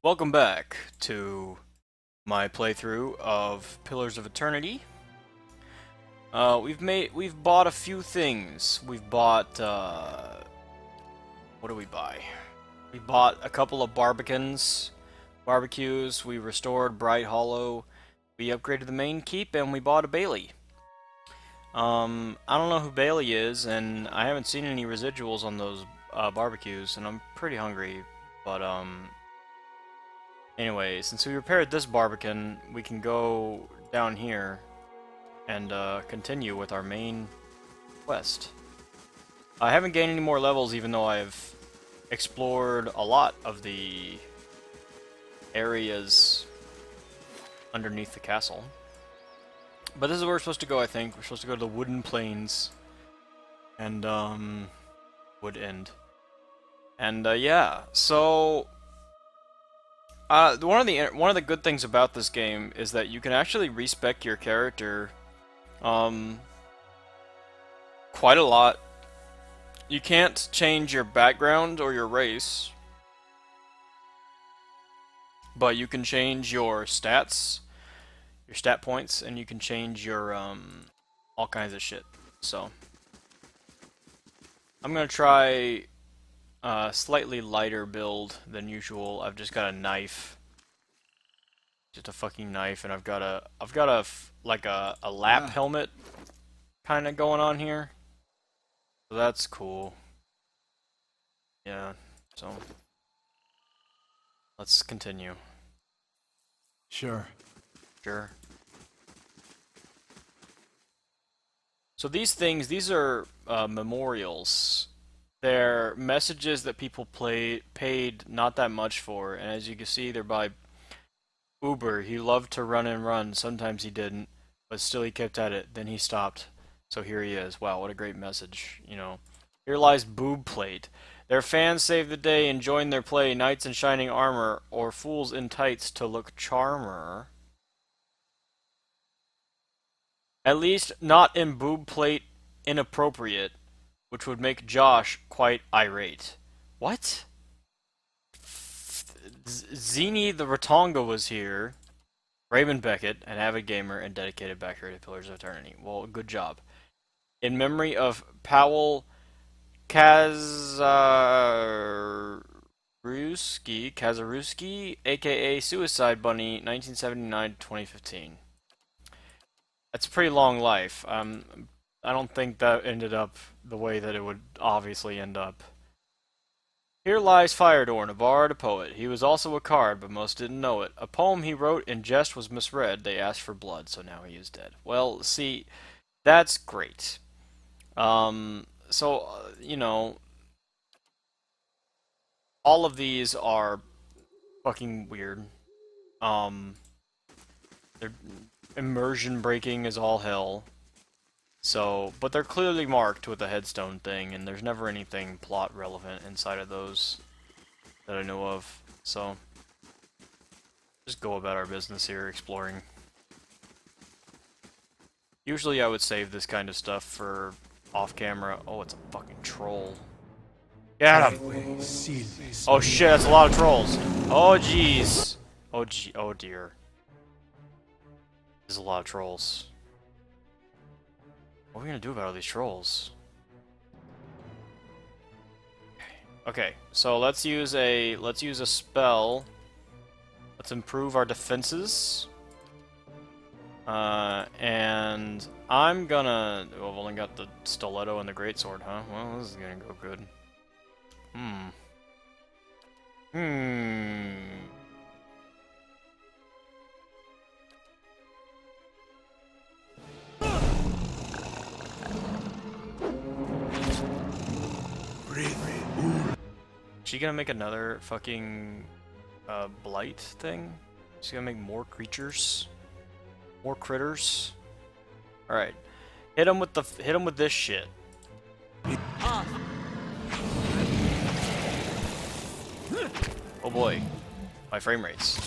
Welcome back to my playthrough of Pillars of Eternity. We've bought a few things. We've bought what do we buy? We bought a couple of barbecues. We restored Bright Hollow. We upgraded the main keep, and we bought a Bailey. I don't know who Bailey is, and I haven't seen any residuals on those barbecues, and I'm pretty hungry. But anyway, since we repaired this Barbican, we can go down here and continue with our main quest. I haven't gained any more levels, even though I've explored a lot of the areas underneath the castle. But this is where we're supposed to go, I think. We're supposed to go to the Wooden Plains and Wood End. And yeah, so one of the good things about this game is that you can actually respec your character quite a lot. You can't change your background or your race, but you can change your stats, your stat points, and you can change your all kinds of shit. So I'm gonna try a slightly lighter build than usual. I've just got a knife. Just a fucking knife, and I've got like a lap helmet kind of going on here. So that's cool. Yeah, so let's continue. Sure. Sure. So these are memorials. They're messages that people paid not that much for, and as you can see, they're by Uber. He loved to run and run. Sometimes he didn't, but still he kept at it. Then he stopped. So here he is. Wow, what a great message, you know. Here lies Boob Plate. Their fans save the day and join their play, knights in shining armor, or fools in tights to look charmer. At least not in Boob Plate inappropriate, which would make Josh quite irate. What? Zini the Ratonga was here. Raymond Beckett, an avid gamer and dedicated backer to Pillars of Eternity. Well, good job. In memory of Powell Kazaruski, aka Suicide Bunny, 1979 to 2015. That's a pretty long life. I don't think that ended up the way that it would obviously end up. Here lies Firedorn, a bard, a poet. He was also a card, but most didn't know it. A poem he wrote in jest was misread. They asked for blood, so now he is dead. Well, see, that's great. You know, all of these are fucking weird. They're immersion breaking as all hell. So, but they're clearly marked with a headstone thing, and there's never anything plot relevant inside of those that I know of. So, just go about our business here, exploring. Usually I would save this kind of stuff for off-camera. Oh, it's a fucking troll. Get him! Oh shit, that's a lot of trolls. Oh jeez. Oh dear. There's a lot of trolls. What are we gonna do about all these trolls? Okay, so let's use a spell. Let's improve our defenses. And I'm gonna. Oh, I've only got the stiletto and the greatsword, huh? Well, this is gonna go good. She gonna make another fucking blight thing? She's gonna make more creatures, more critters. All right, hit him with this shit. Oh boy, my frame rates.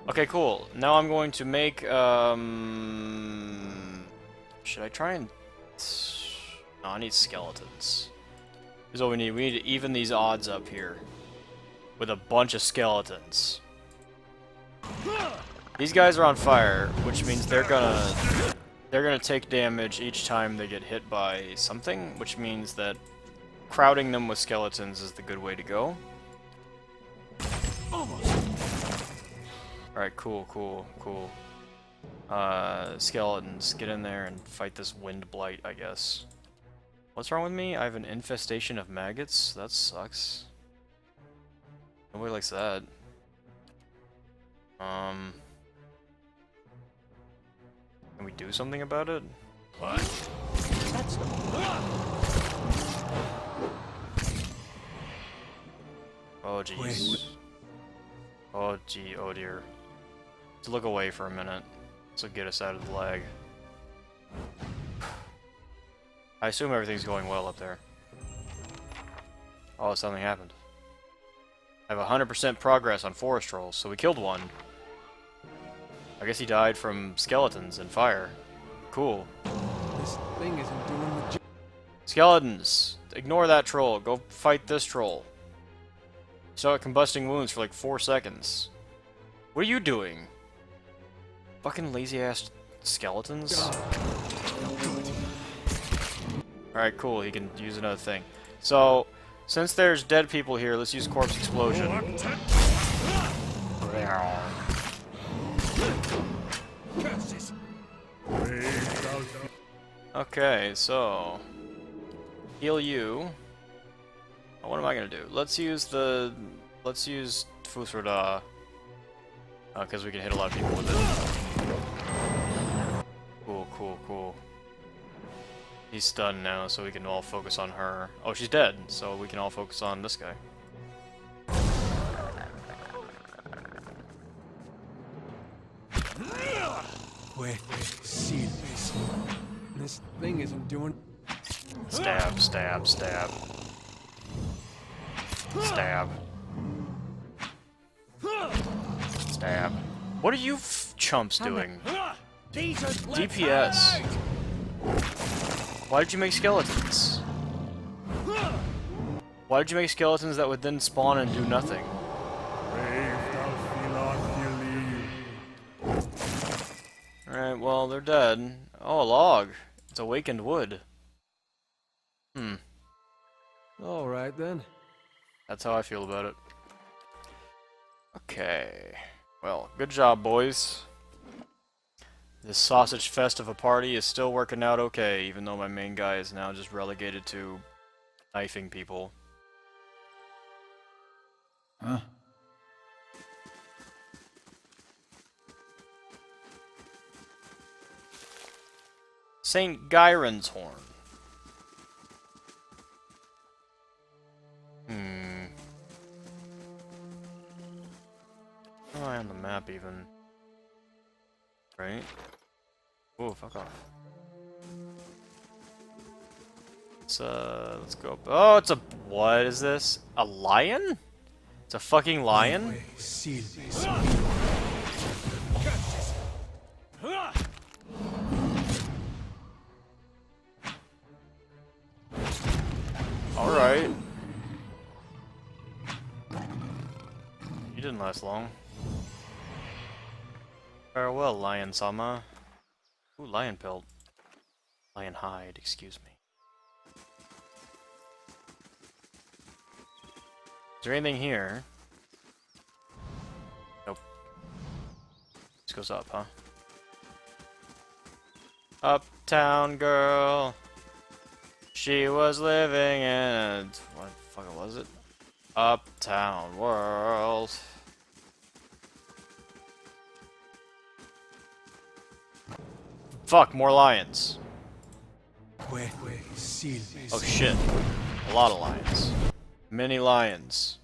Okay, cool. Now I'm going to make should I try and? No, I need skeletons. Here's what we need. We need to even these odds up here. with a bunch of skeletons. These guys are on fire, which means they're gonna take damage each time they get hit by something, which means that crowding them with skeletons is the good way to go. Alright, cool. Skeletons, get in there and fight this wind blight, I guess. What's wrong with me? I have an infestation of maggots? That sucks. Nobody likes that. Can we do something about it? What? That's Oh jeez. Oh gee, oh dear. Let's look away for a minute. This will get us out of the lag. I assume everything's going well up there. Oh, something happened. I have 100% progress on forest trolls, so we killed one. I guess he died from skeletons and fire. Cool. This thing isn't doing the job. Skeletons! Ignore that troll. Go fight this troll. Saw combusting wounds for like 4 seconds. What are you doing? Fucking lazy ass skeletons? Alright, cool. He can use another thing. So, since there's dead people here, let's use corpse explosion. Okay, so heal you. Oh, what am I gonna do? Let's use Fusroda, because we can hit a lot of people with it. Cool. He's stunned now, so we can all focus on her. Oh, she's dead, so we can all focus on this guy. Wait, see this. This thing isn't doing. Stab. What are you chumps doing? DPS. Why did you make skeletons? Why did you make skeletons that would then spawn and do nothing? Alright, well, they're dead. Oh, a log. It's awakened wood. Alright then. That's how I feel about it. Okay. Well, good job, boys. This sausage fest of a party is still working out okay, even though my main guy is now just relegated to knifing people. Huh? St. Gyron's Horn. How am I on the map even? Right? Whoa, fuck off. Let's go up. Oh, it's a... What is this? A lion? It's a fucking lion? Wait, see this. Alright. You didn't last long. Farewell, Lion Sama. Ooh, lion pelt. Lion hide, excuse me. Is there anything here? Nope. This goes up, huh? Uptown girl. She was living in a... What the fuck was it? Uptown world. Fuck, more lions. Wait, see this. Oh shit. A lot of lions. Many lions.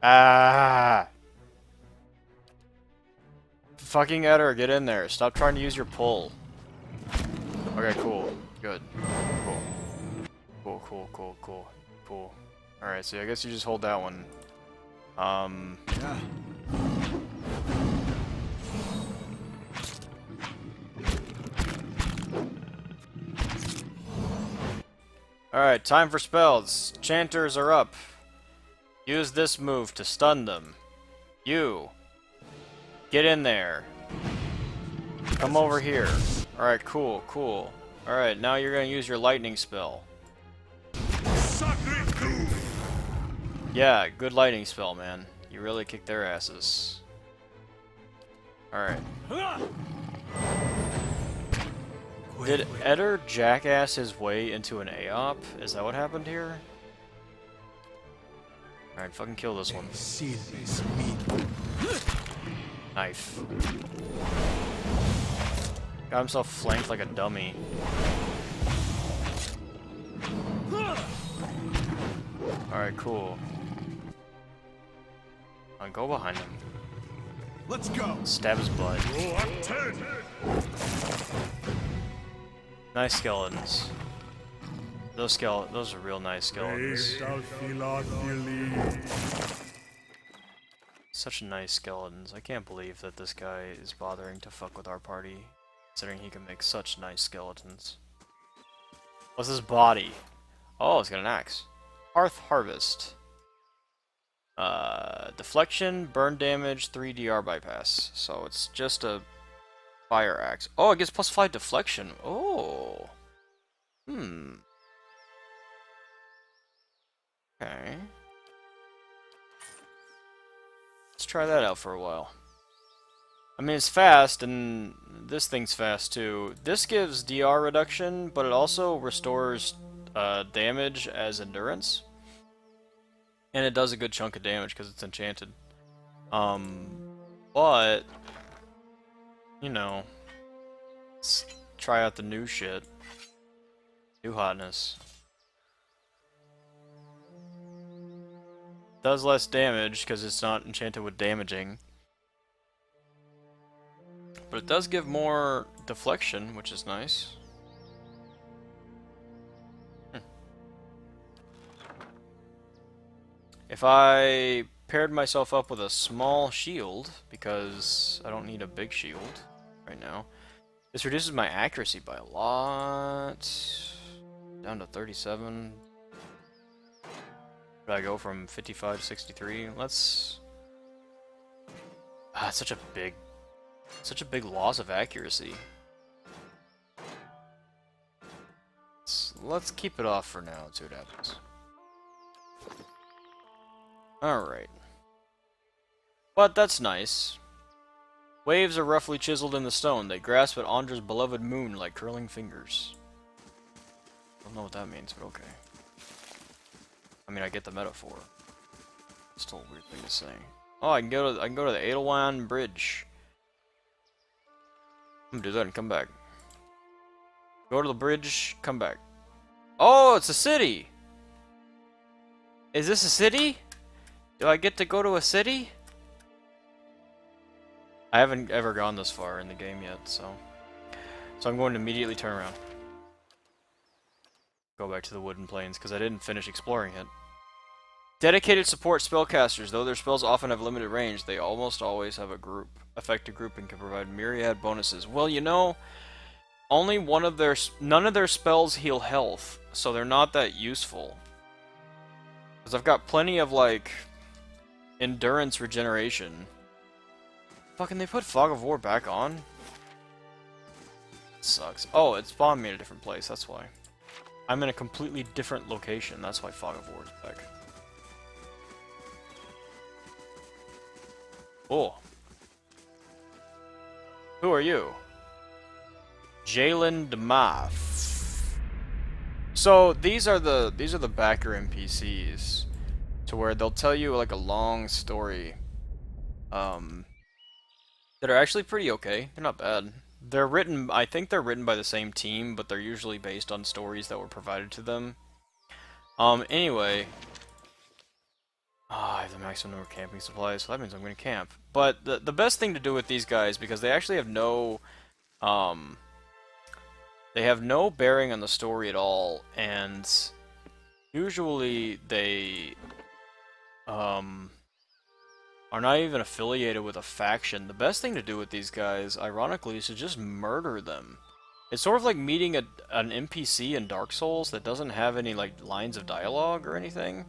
Ah! Fucking Eder, get in there. Stop trying to use your pull. Okay, cool. Good. Cool. Alright, so I guess you just hold that one. Yeah. Alright, time for spells. Chanters are up. Use this move to stun them. You. Get in there. Come over here. Alright, cool, cool. Alright, now you're gonna use your lightning spell. Yeah, good lightning spell, man. You really kicked their asses. Alright. Did Eder jackass his way into an AOP? Is that what happened here? Alright, fucking kill this one. Knife. Got himself flanked like a dummy. Alright, cool. Go behind him. Let's go. Stab his butt. Nice skeletons. Those are real nice skeletons. Such nice skeletons. I can't believe that this guy is bothering to fuck with our party, considering he can make such nice skeletons. What's his body? Oh, it's got an axe. Hearth Harvest. Deflection, burn damage, 3 DR bypass. So it's just a fire axe. Oh, it gets +5 deflection. Oh. Okay. Let's try that out for a while. I mean, it's fast, and this thing's fast too. This gives DR reduction, but it also restores damage as endurance. And it does a good chunk of damage because it's enchanted. But, you know, let's try out the new shit. New hotness. Does less damage because it's not enchanted with damaging. But it does give more deflection, which is nice. If I paired myself up with a small shield, because I don't need a big shield right now, this reduces my accuracy by a lot. Down to 37. Should I go from 55 to 63? Let's... it's such a big loss of accuracy. Let's keep it off for now and see what happens. Alright. But that's nice. Waves are roughly chiseled in the stone. They grasp at Andra's beloved moon like curling fingers. Don't know what that means, but okay. I mean, I get the metaphor. Still a weird thing to say. Oh, I can go to the Edelweiss Bridge. I'm gonna do that and come back. Go to the bridge, come back. Oh, it's a city! Is this a city? Do I get to go to a city? I haven't ever gone this far in the game yet, so I'm going to immediately turn around. Go back to the Wooden Plains, because I didn't finish exploring it. Dedicated support spellcasters. Though their spells often have limited range, they almost always have a effective group and can provide myriad bonuses. Well, you know, none of their spells heal health, so they're not that useful. Because I've got plenty of, like, endurance regeneration. Fucking, they put Fog of War back on? Sucks. Oh, it spawned me in a different place, that's why. I'm in a completely different location, that's why Fog of War is back. Oh. Who are you? Jalen DeMath. So these are the backer NPCs, to where they'll tell you like a long story, that are actually pretty okay. They're not bad. They're written, I think they're written by the same team, but they're usually based on stories that were provided to them. Anyway. I have the maximum number of camping supplies, so that means I'm going to camp. But the best thing to do with these guys, because they actually have no, they have no bearing on the story at all, and usually they, are not even affiliated with a faction. The best thing to do with these guys, ironically, is to just murder them. It's sort of like meeting an NPC in Dark Souls that doesn't have any like lines of dialogue or anything.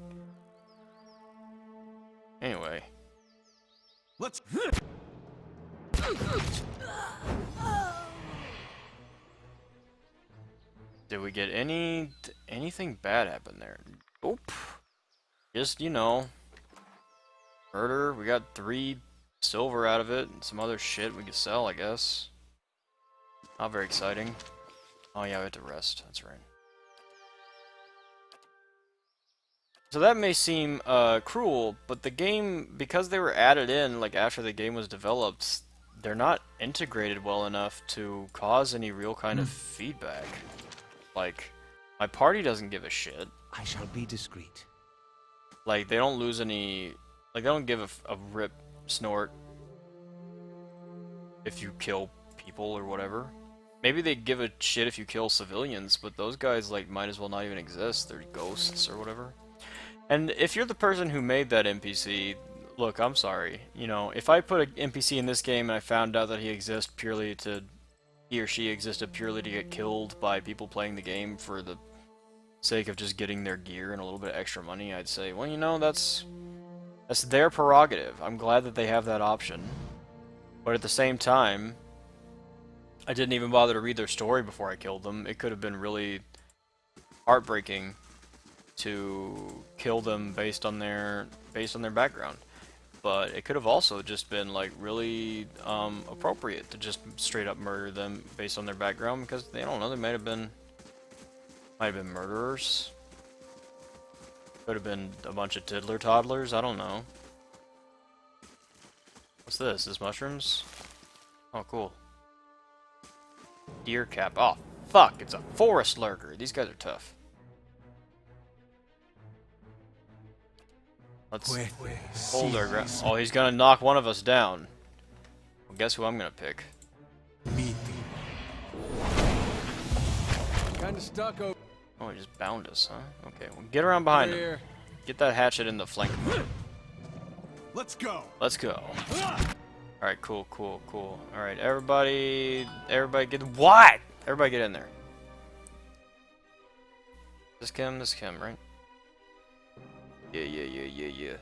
Anyway. Let's. Did we get anything bad happen there? Nope. Just, you know, murder. We got 3 silver out of it and some other shit we could sell, I guess. Not very exciting. Oh yeah, we have to rest. That's right. So that may seem cruel, but the game, because they were added in like after the game was developed, they're not integrated well enough to cause any real kind of feedback. Like, my party doesn't give a shit. I shall be discreet. Like, they don't lose any... Like, they don't give a rip snort if you kill people or whatever. Maybe they give a shit if you kill civilians, but those guys, like, might as well not even exist. They're ghosts or whatever. And if you're the person who made that NPC, look, I'm sorry. You know, if I put an NPC in this game and I found out that he or she existed purely to get killed by people playing the game for the sake of just getting their gear and a little bit of extra money, I'd say, well, you know, that's their prerogative. I'm glad that they have that option. But at the same time, I didn't even bother to read their story before I killed them. It could have been really heartbreaking to kill them based on their background. But it could have also just been like really appropriate to just straight up murder them based on their background, because they don't know, they might have been murderers. Could have been a bunch of tiddler toddlers, I don't know. What's this? Is this mushrooms? Oh, cool. Deer cap. Oh, fuck, it's a forest lurker. These guys are tough. Let's hold our ground. Oh, he's gonna knock one of us down. Well, guess who I'm gonna pick? Me. Kinda stuck over. Oh, he just bound us, huh? Okay, well, get around behind him. Get that hatchet in the flank. Let's go. Let's go. Alright, cool. Alright, everybody get... What? Everybody get in there. This Kim, right? Yeah.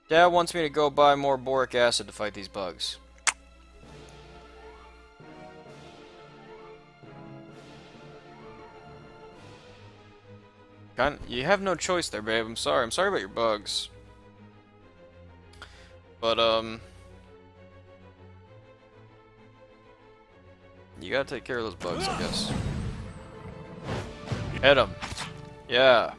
Dad wants me to go buy more boric acid to fight these bugs. You have no choice there, babe. I'm sorry. I'm sorry about your bugs. But, you gotta take care of those bugs, I guess. Hit them. Yeah.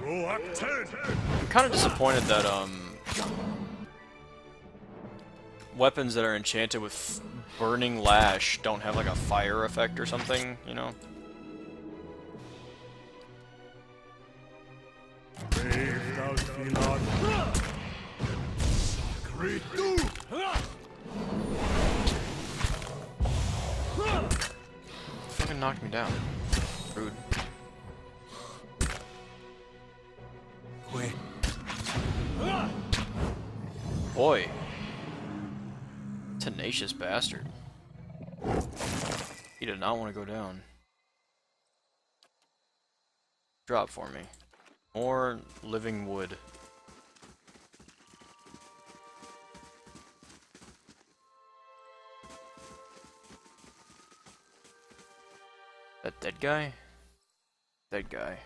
I'm kind of disappointed that, weapons that are enchanted with burning lash don't have, like, a fire effect or something, you know? Fucking knocked me down. Rude. Quick. Boy. Tenacious bastard. He did not want to go down. Drop for me. More living wood. That dead guy? Dead guy.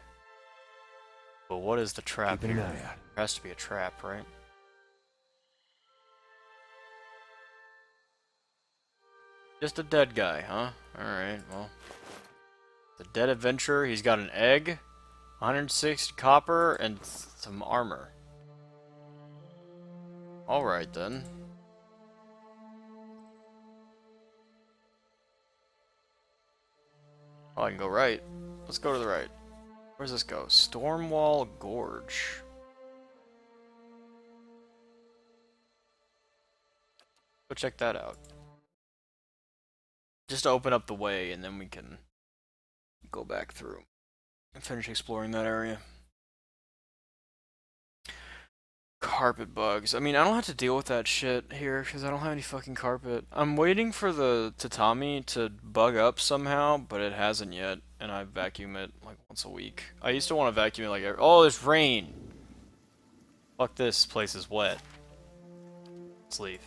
But what is the trap Keep an here? eye out. There has to be a trap, right? Just a dead guy, huh? Alright, well. The dead adventurer, he's got an egg, 160 copper, and some armor. Alright then. Oh, I can go right. Let's go to the right. Where's this go? Stormwall Gorge. Go check that out. Just to open up the way, and then we can go back through and finish exploring that area. carpet bugs. I mean, I don't have to deal with that shit here because I don't have any fucking carpet. I'm waiting for the tatami to bug up somehow, but it hasn't yet, and I vacuum it like once a week. I used to want to vacuum it like oh, there's rain. Fuck this place is wet. Let's leave.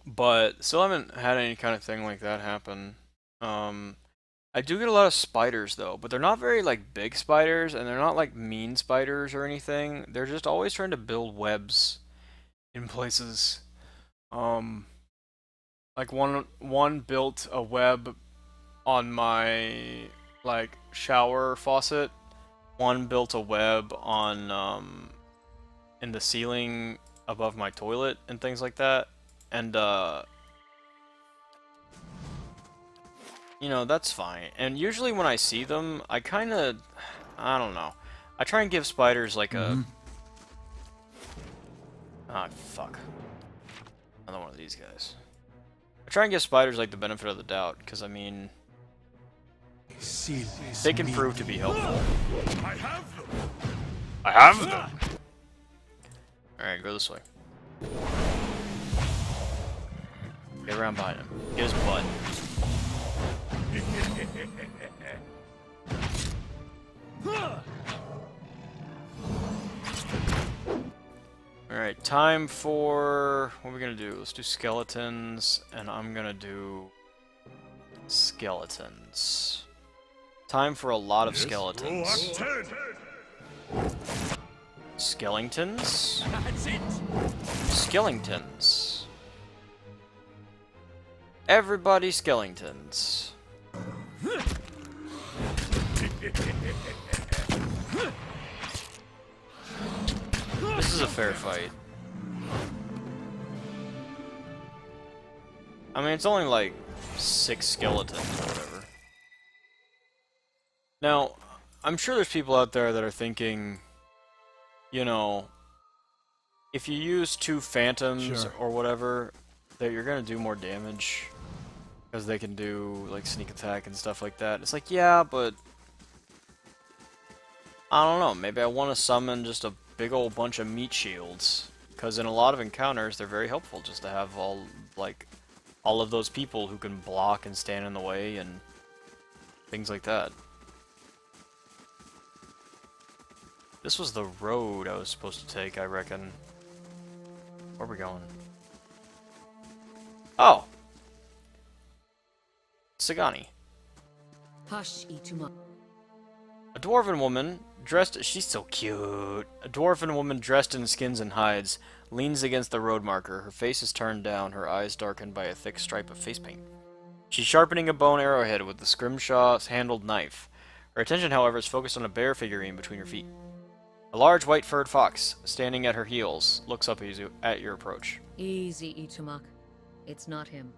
But still haven't had any kind of thing like that happen. I do get a lot of spiders though, but they're not very like big spiders, and they're not like mean spiders or anything. They're just always trying to build webs in places. Um, like one built a web on my like shower faucet. One built a web on in the ceiling above my toilet and things like that. And you know, that's fine. And usually when I see them, I kind of, I don't know. I try and give spiders like a... Ah, fuck. Another one of these guys. I try and give spiders like the benefit of the doubt, because I mean... They can prove to be helpful. I have them. I have them! Alright, go this way. Get around behind him. Get his butt. Alright, time for... What are we gonna do? Let's do skeletons, and I'm gonna do... Skeletons. Time for a lot of skeletons. Skeletons? That's it. Skeletons. Everybody skeletons. This is a fair fight. I mean, it's only like 6 skeletons or whatever. Now, I'm sure there's people out there that are thinking, you know, if you use 2 phantoms or whatever, that you're gonna do more damage. Because they can do, like, sneak attack and stuff like that. It's like, yeah, but... I don't know, maybe I want to summon just a big old bunch of meat shields. Because in a lot of encounters, they're very helpful just to have all of those people who can block and stand in the way and things like that. This was the road I was supposed to take, I reckon. Where are we going? Oh! Sagani. Hush, Ituma. A dwarven woman, dressed... She's so cute. A dwarven woman dressed in skins and hides leans against the road marker. Her face is turned down, her eyes darkened by a thick stripe of face paint. She's sharpening a bone arrowhead with the scrimshaw-handled knife. Her attention, however, is focused on a bear figurine between her feet. A large white-furred fox, standing at her heels, looks up at your approach. Easy, Itumak. It's not him.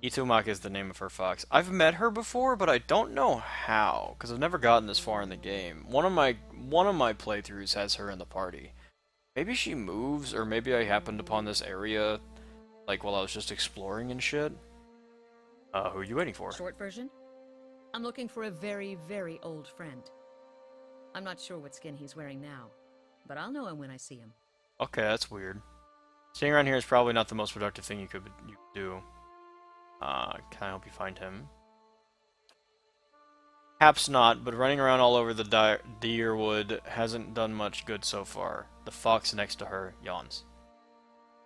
Itumak is the name of her fox. I've met her before, but I don't know how, because I've never gotten this far in the game. One of my playthroughs has her in the party. Maybe she moves, or maybe I happened upon this area, like, while I was just exploring and shit. Who are you waiting for? Short version? I'm looking for a very, very old friend. I'm not sure what skin he's wearing now, but I'll know him when I see him. Okay, that's weird. Staying around here is probably not the most productive thing you could do. Can I help you find him? Perhaps not, but running around all over the Dyrwood hasn't done much good so far. The fox next to her yawns.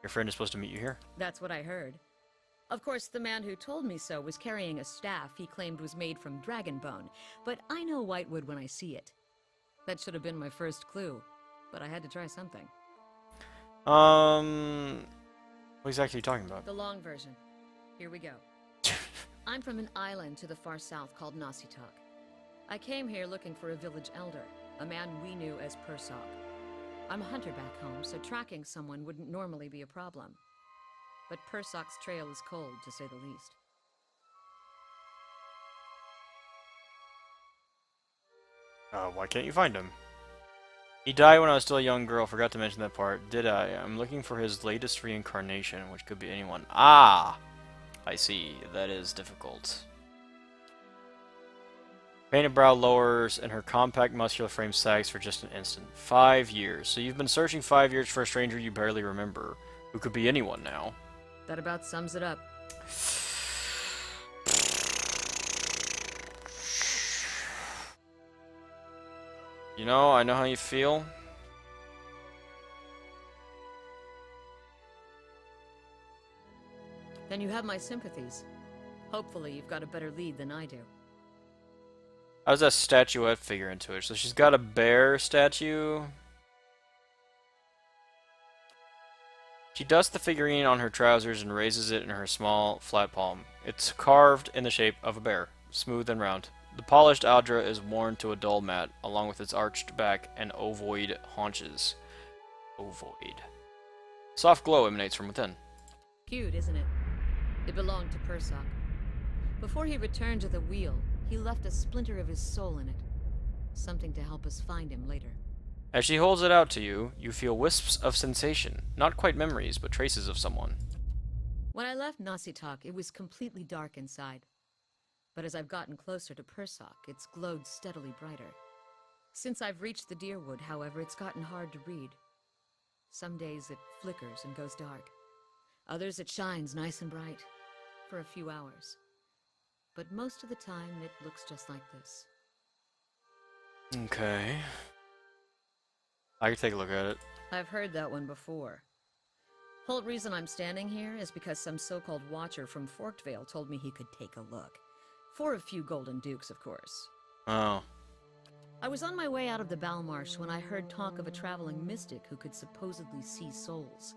Your friend is supposed to meet you here? That's what I heard. Of course, the man who told me so was carrying a staff he claimed was made from dragon bone, but I know Whitewood when I see it. That should have been my first clue, but I had to try something. What exactly are you talking about? The long version. Here we go. I'm from an island to the far south called Nasitok. I came here looking for a village elder, a man we knew as Persok. I'm a hunter back home, so tracking someone wouldn't normally be a problem. But Persok's trail is cold, to say the least. Why can't you find him? He died when I was still a young girl, forgot to mention that part. Did I? I'm looking for his latest reincarnation, which could be anyone. Ah! I see. That is difficult. Painted brow lowers and her compact muscular frame sags for just an instant. 5 years. So you've been searching 5 years for a stranger you barely remember, who could be anyone now. That about sums it up. You know, I know how you feel. Then you have my sympathies. Hopefully you've got a better lead than I do. How does that statuette figure into it? So she's got a bear statue. She dusts the figurine on her trousers and raises it in her small, flat palm. It's carved in the shape of a bear, smooth and round. The polished Audra is worn to a dull mat, along with its arched back and ovoid haunches. Ovoid. Soft glow emanates from within. Cute, isn't it? It belonged to Persoc. Before he returned to the wheel, he left a splinter of his soul in it. Something to help us find him later. As she holds it out to you, you feel wisps of sensation. Not quite memories, but traces of someone. When I left Nasitok, it was completely dark inside. But as I've gotten closer to Persoc, it's glowed steadily brighter. Since I've reached the Deerwood, however, it's gotten hard to read. Some days it flickers and goes dark. Others it shines nice and bright, for a few hours. But most of the time it looks just like this. Okay. I can take a look at it. I've heard that one before. Whole reason I'm standing here is because some so-called watcher from Forkvale told me he could take a look. For a few golden dukes, of course. Oh. I was on my way out of the Balmarsh when I heard talk of a traveling mystic who could supposedly see souls.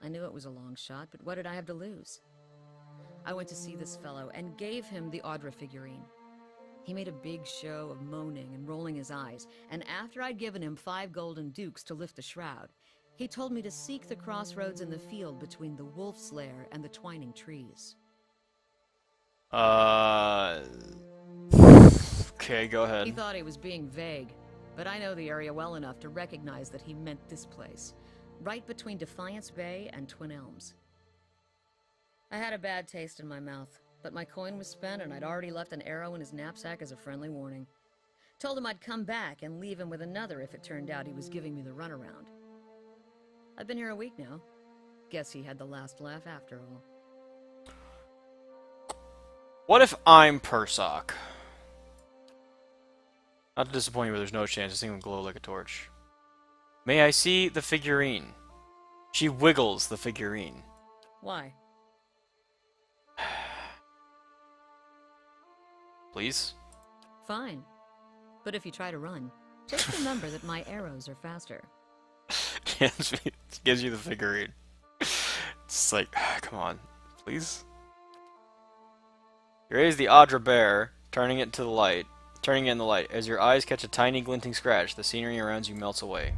I knew it was a long shot, but what did I have to lose? I went to see this fellow and gave him the Audra figurine. He made a big show of moaning and rolling his eyes, and after I'd given him 5 golden dukes to lift the shroud, he told me to seek the crossroads in the field between the wolf's lair and the twining trees. Okay, go ahead. He thought he was being vague, but I know the area well enough to recognize that he meant this place, right between Defiance Bay and Twin Elms. I had a bad taste in my mouth, but my coin was spent and I'd already left an arrow in his knapsack as a friendly warning. Told him I'd come back and leave him with another if it turned out he was giving me the runaround. I've been here a week now. Guess he had the last laugh after all. What if I'm Persoc? Not to disappoint you, but there's no chance. This thing will glow like a torch. May I see the figurine? She wiggles the figurine. Why? Please? Fine. But if you try to run, just remember that my arrows are faster. Gives you the figurine. It's like, come on. Please? You raise the Audra bear, turning it in the light. As your eyes catch a tiny glinting scratch, the scenery around you melts away.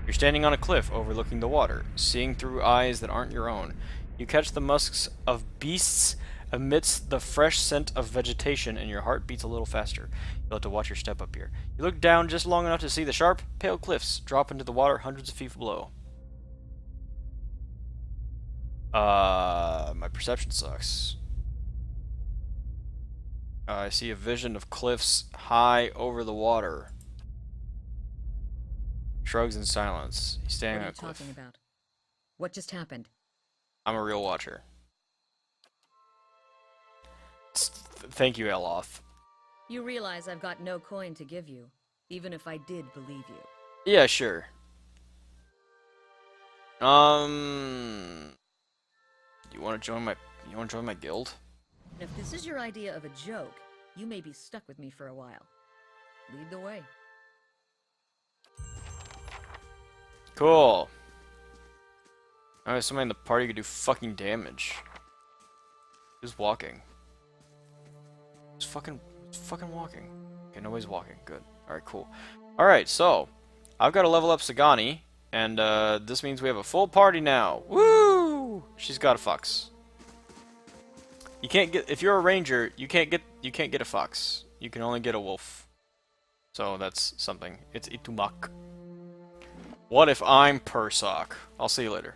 You're standing on a cliff overlooking the water, seeing through eyes that aren't your own. You catch the musks of beasts amidst the fresh scent of vegetation, and your heart beats a little faster. You'll have to watch your step up here. You look down just long enough to see the sharp, pale cliffs drop into the water hundreds of feet below. My perception sucks. I see a vision of cliffs high over the water. Shrugs in silence. He's standing on a cliff. What are you talking about? What just happened? I'm a real watcher. Thank you, Eloth. You realize I've got no coin to give you, even if I did believe you. Yeah, sure. You want to join my guild? And if this is your idea of a joke, you may be stuck with me for a while. Lead the way. Cool. Alright, somebody in the party could do fucking damage. Who's walking? Who's fucking walking? Okay, nobody's walking. Good. Alright, cool. Alright, so I've got to level up Sagani, and this means we have a full party now. Woo! She's got a fox. You can't get, if you're a ranger, you can't get a fox. You can only get a wolf. So that's something. It's Itumak. What if I'm Persoc? I'll see you later.